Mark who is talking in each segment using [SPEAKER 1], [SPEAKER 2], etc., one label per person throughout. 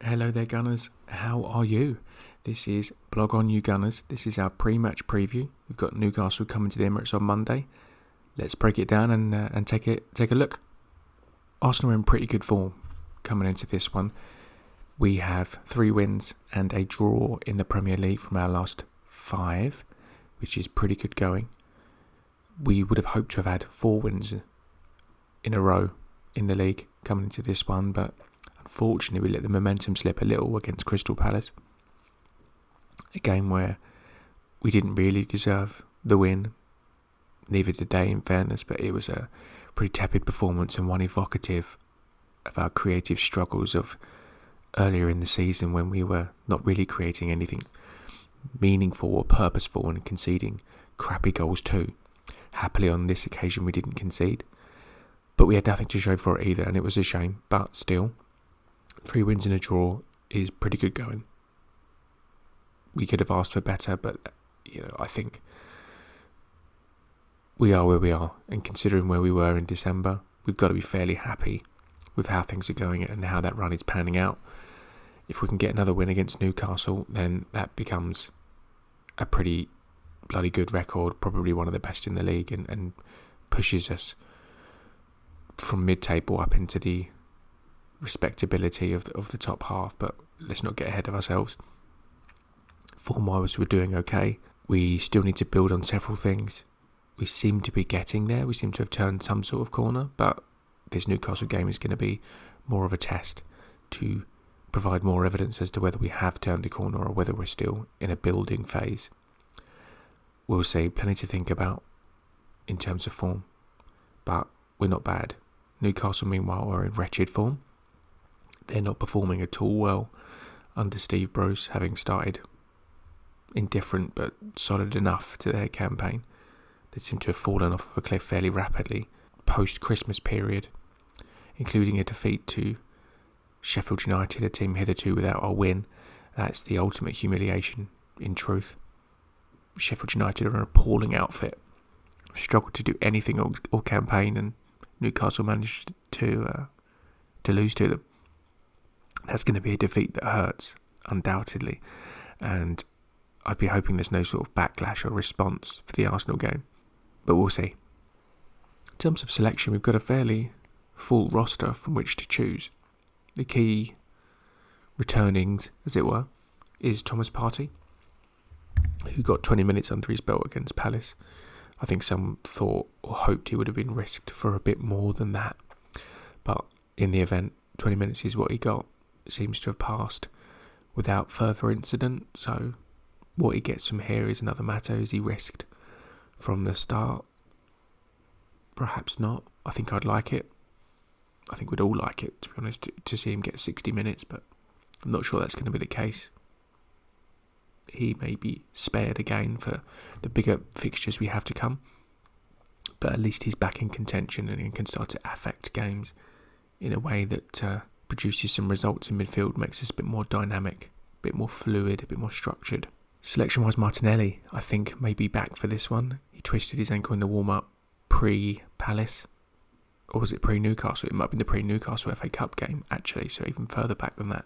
[SPEAKER 1] Hello there, Gunners. How are you? This is Blog on You Gunners. This is our pre-match preview. We've got Newcastle coming to the Emirates on Monday. Let's break it down and take a look. Arsenal are in pretty good form coming into this one. We have 3 wins and a draw in the Premier League from our last 5, which is pretty good going. We would have hoped to have had 4 wins in a row in the league coming into this one, but unfortunately we let the momentum slip a little against Crystal Palace. A game where we didn't really deserve the win, neither did they in fairness, but it was a pretty tepid performance and one evocative of our creative struggles of earlier in the season when we were not really creating anything meaningful or purposeful and conceding crappy goals too. Happily on this occasion we didn't concede, but we had nothing to show for it either, and it was a shame, but still 3 wins and a draw is pretty good going. We could have asked for better, but I think we are where we are, and considering where we were in December, we've got to be fairly happy with how things are going and how that run is panning out. If we can get another win against Newcastle, then that becomes a pretty bloody good record, probably one of the best in the league, and pushes us from mid-table up into the respectability of the top half. But let's not get ahead of ourselves. Form-wise, we're doing okay. We still need to build on several things. We seem to be getting there. We seem to have turned some sort of corner, but this Newcastle game is going to be more of a test to provide more evidence as to whether we have turned the corner or whether we're still in a building phase. We'll see. Plenty to think about in terms of form, but we're not bad. Newcastle, meanwhile, are in wretched form. They're not performing at all well under Steve Bruce, having started indifferent but solid enough to their campaign. They seem to have fallen off of a cliff fairly rapidly post-Christmas period, including a defeat to Sheffield United, a team hitherto without a win. That's the ultimate humiliation, in truth. Sheffield United are an appalling outfit. Struggled to do anything all campaign, and Newcastle managed to lose to them. That's going to be a defeat that hurts, undoubtedly, and I'd be hoping there's no sort of backlash or response for the Arsenal game, but we'll see. In terms of selection, we've got a fairly full roster from which to choose. The key returnings, as it were, is Thomas Partey, who got 20 minutes under his belt against Palace. I think some thought or hoped he would have been risked for a bit more than that, but in the event, 20 minutes is what he got. It seems to have passed without further incident, so what he gets from here is another matter. Is he risked from the start? Perhaps not. I think I'd like it. I think we'd all like it, to be honest, to see him get 60 minutes, but I'm not sure that's going to be the case. He may be spared again for the bigger fixtures we have to come, but at least he's back in contention and he can start to affect games in a way that produces some results in midfield, makes us a bit more dynamic, a bit more fluid, a bit more structured. Selection-wise, Martinelli, I think, may be back for this one. He twisted his ankle in the warm-up pre-Palace, or was it pre-Newcastle? It might have been the pre-Newcastle FA Cup game, actually, so even further back than that.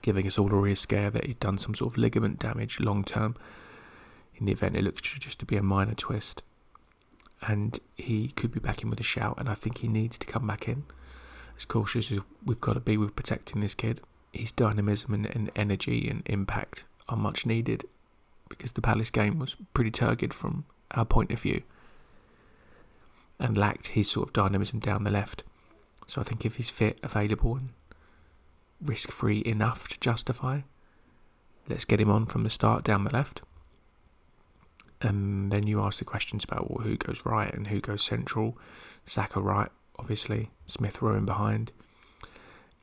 [SPEAKER 1] Giving us all a real scare that he'd done some sort of ligament damage long-term. In the event, it looks just to be a minor twist. And he could be back in with a shout, and I think he needs to come back in. As cautious as we've got to be with protecting this kid. His dynamism and energy and impact are much needed, because the Palace game was pretty turgid from our point of view and lacked his sort of dynamism down the left. So I think if he's fit, available and risk-free enough to justify, let's get him on from the start down the left. And then you ask the questions about who goes right and who goes central. Saka right, obviously. Smith Rowe in behind.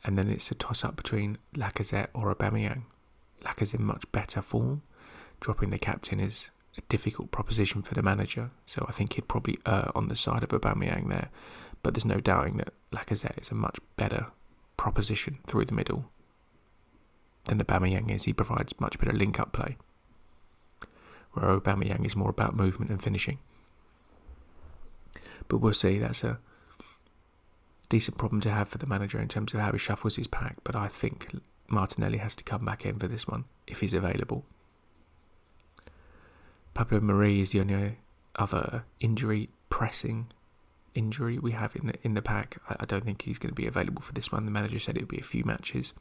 [SPEAKER 1] And then it's a toss-up between Lacazette or Aubameyang. Lacazette's in much better form. Dropping the captain is a difficult proposition for the manager, so I think he'd probably err on the side of Aubameyang there. But there's no doubting that Lacazette is a much better proposition through the middle than Aubameyang is. He provides much better link-up play, where Aubameyang is more about movement and finishing. But we'll see. That's a decent problem to have for the manager in terms of how he shuffles his pack, but I think Martinelli has to come back in for this one if he's available. Pablo Mari is the only other pressing injury we have in the pack. I don't think he's going to be available for this one. The manager said it would be a few matches.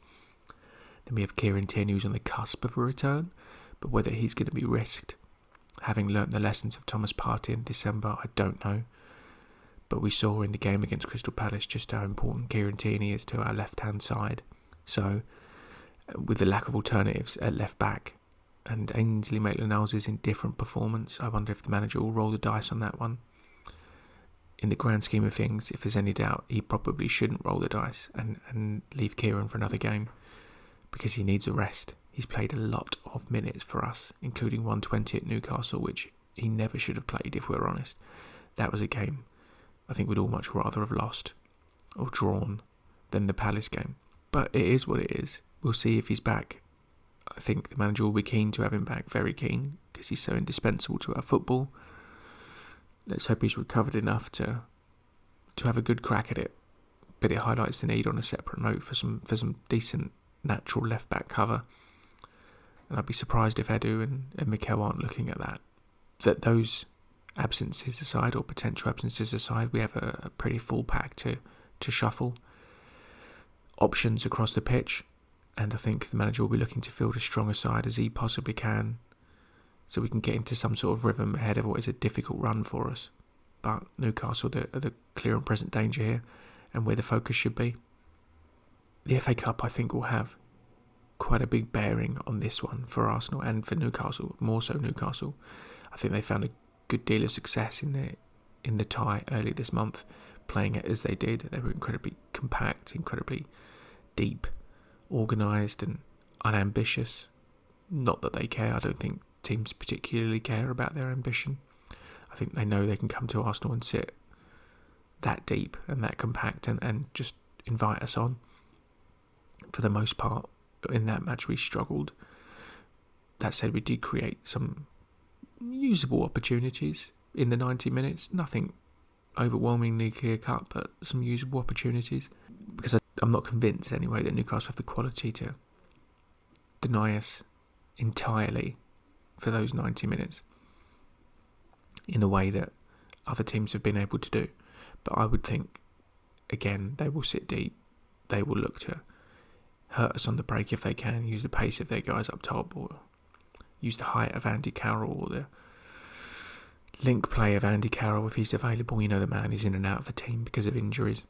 [SPEAKER 1] Then we have Kieran Tierney, who's on the cusp of a return, but whether he's going to be risked, having learnt the lessons of Thomas Partey in December, I don't know. But we saw in the game against Crystal Palace just how important Kieran Tierney is to our left-hand side. So, with the lack of alternatives at left-back, and Ainsley Maitland-Niles' indifferent performance, I wonder if the manager will roll the dice on that one. In the grand scheme of things, if there's any doubt, he probably shouldn't roll the dice and leave Kieran for another game, because he needs a rest. He's played a lot of minutes for us, including 120 at Newcastle, which he never should have played, if we're honest. That was a game I think we'd all much rather have lost or drawn than the Palace game. But it is what it is. We'll see if he's back. I think the manager will be keen to have him back, very keen, because he's so indispensable to our football. Let's hope he's recovered enough to have a good crack at it. But it highlights the need on a separate note for some decent natural left-back cover. And I'd be surprised if Edu and Mikel aren't looking at that. That those absences aside, or potential absences aside, we have a pretty full pack to shuffle. Options across the pitch. And I think the manager will be looking to field as strong a side as he possibly can, so we can get into some sort of rhythm ahead of what is a difficult run for us. But Newcastle are the clear and present danger here, and where the focus should be. The FA Cup, I think, will have quite a big bearing on this one for Arsenal and for Newcastle, more so Newcastle. I think they found a good deal of success in the tie early this month, playing it as they did. They were incredibly compact, incredibly deep, organised and unambitious. Not that they care. I don't think teams particularly care about their ambition. I think they know they can come to Arsenal and sit that deep and that compact and just invite us on. For the most part, in that match we struggled. That said, we did create some usable opportunities in the 90 minutes. Nothing overwhelmingly clear cut, but some usable opportunities. Because I'm not convinced anyway that Newcastle have the quality to deny us entirely for those 90 minutes in a way that other teams have been able to do. But I would think, again, they will sit deep. They will look to hurt us on the break if they can, use the pace of their guys up top, or use the height of Andy Carroll, or the link play of Andy Carroll if he's available. You know, the man is in and out of the team because of injuries.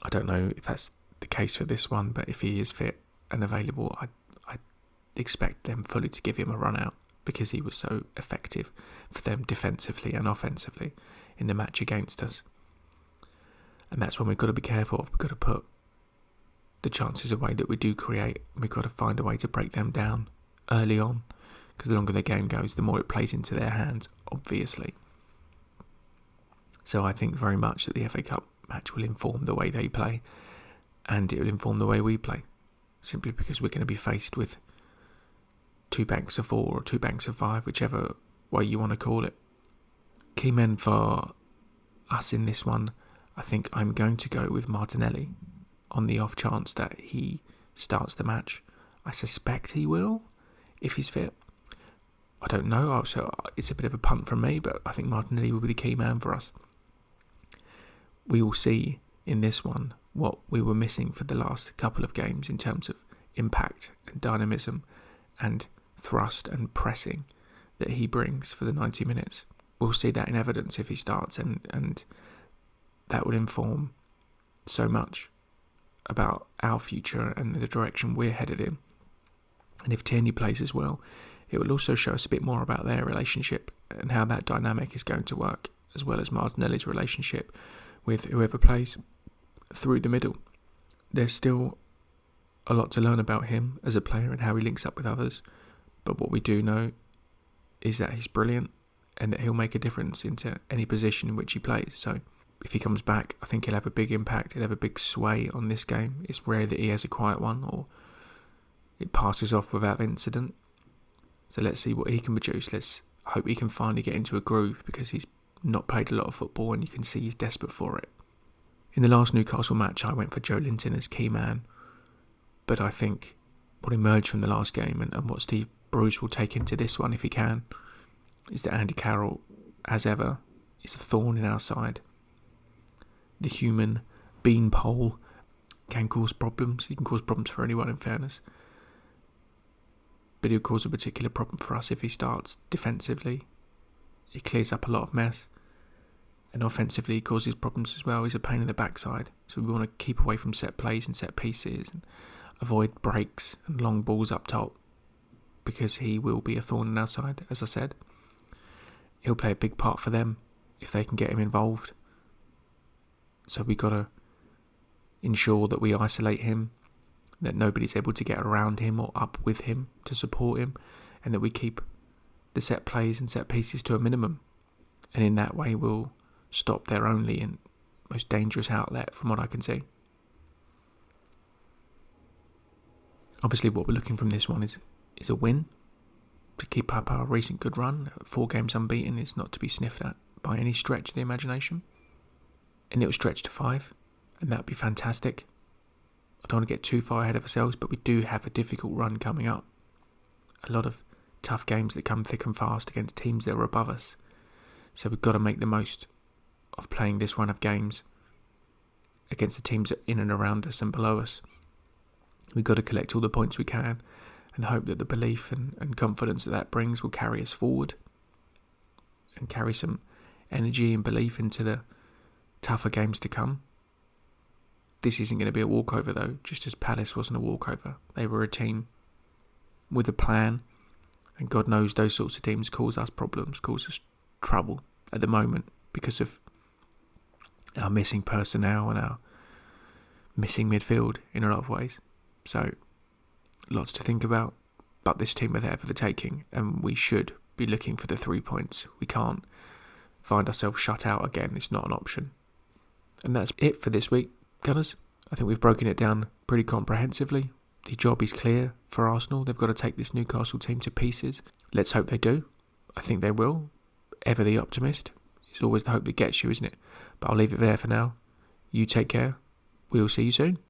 [SPEAKER 1] I don't know if that's the case for this one, but if he is fit and available, I expect them fully to give him a run out, because he was so effective for them defensively and offensively in the match against us. And that's when we've got to be careful of. We've got to put the chances away that we do create. We've got to find a way to break them down early on, because the longer the game goes, the more it plays into their hands, obviously. So I think very much that the FA Cup match will inform the way they play, and it will inform the way we play, simply because we're going to be faced with 2 banks of 4 or 2 banks of 5, whichever way you want to call it. Key men for us in this one, I think I'm going to go with Martinelli on the off chance that he starts the match. I suspect he will, if he's fit. I don't know, so it's a bit of a punt from me, but I think Martinelli will be the key man for us. We will see in this one what we were missing for the last couple of games in terms of impact and dynamism and thrust and pressing that he brings for the 90 minutes. We'll see that in evidence if he starts, and that will inform so much about our future and the direction we're headed in. And if Tierney plays as well, it will also show us a bit more about their relationship and how that dynamic is going to work, as well as Martinelli's relationship with whoever plays through the middle. There's still a lot to learn about him as a player and how he links up with others, but what we do know is that he's brilliant and that he'll make a difference into any position in which he plays. So if he comes back, I think he'll have a big impact, he'll have a big sway on this game. It's rare that he has a quiet one or it passes off without incident. So let's see what he can produce. Let's hope he can finally get into a groove, because he's not played a lot of football and you can see he's desperate for it. In the last Newcastle match, I went for Joe Linton as key man, but I think what emerged from the last game and what Steve Bruce will take into this one if he can is that Andy Carroll, as ever, is a thorn in our side. The human beanpole can cause problems. He can cause problems for anyone, in fairness. But he'll cause a particular problem for us if he starts defensively. He clears up a lot of mess. And offensively, he causes problems as well. He's a pain in the backside. So we want to keep away from set plays and set pieces and avoid breaks and long balls up top, because he will be a thorn in our side, as I said. He'll play a big part for them if they can get him involved. So we've got to ensure that we isolate him, that nobody's able to get around him or up with him to support him, and that we keep the set plays and set pieces to a minimum. And in that way, we'll stop their only and most dangerous outlet, from what I can see. Obviously, what we're looking from this one is a win to keep up our recent good run. 4 games unbeaten is not to be sniffed at by any stretch of the imagination. And it'll stretch to 5, and that'd be fantastic. I don't want to get too far ahead of ourselves, but we do have a difficult run coming up. A lot of tough games that come thick and fast against teams that are above us. So we've got to make the most of playing this run of games against the teams in and around us and below us. We've got to collect all the points we can and hope that the belief and confidence that brings will carry us forward and carry some energy and belief into the tougher games to come. This isn't going to be a walkover though, just as Palace wasn't a walkover. They were a team with a plan, and God knows those sorts of teams cause us problems, cause us trouble at the moment because of our missing personnel and our missing midfield in a lot of ways. So, lots to think about, but this team are there for the taking, and we should be looking for the 3 points. We can't find ourselves shut out again. It's not an option. And that's it for this week, Gunners. I think we've broken it down pretty comprehensively. The job is clear for Arsenal. They've got to take this Newcastle team to pieces. Let's hope they do. I think they will. Ever the optimist. It's always the hope that gets you, isn't it? But I'll leave it there for now. You take care. We'll see you soon.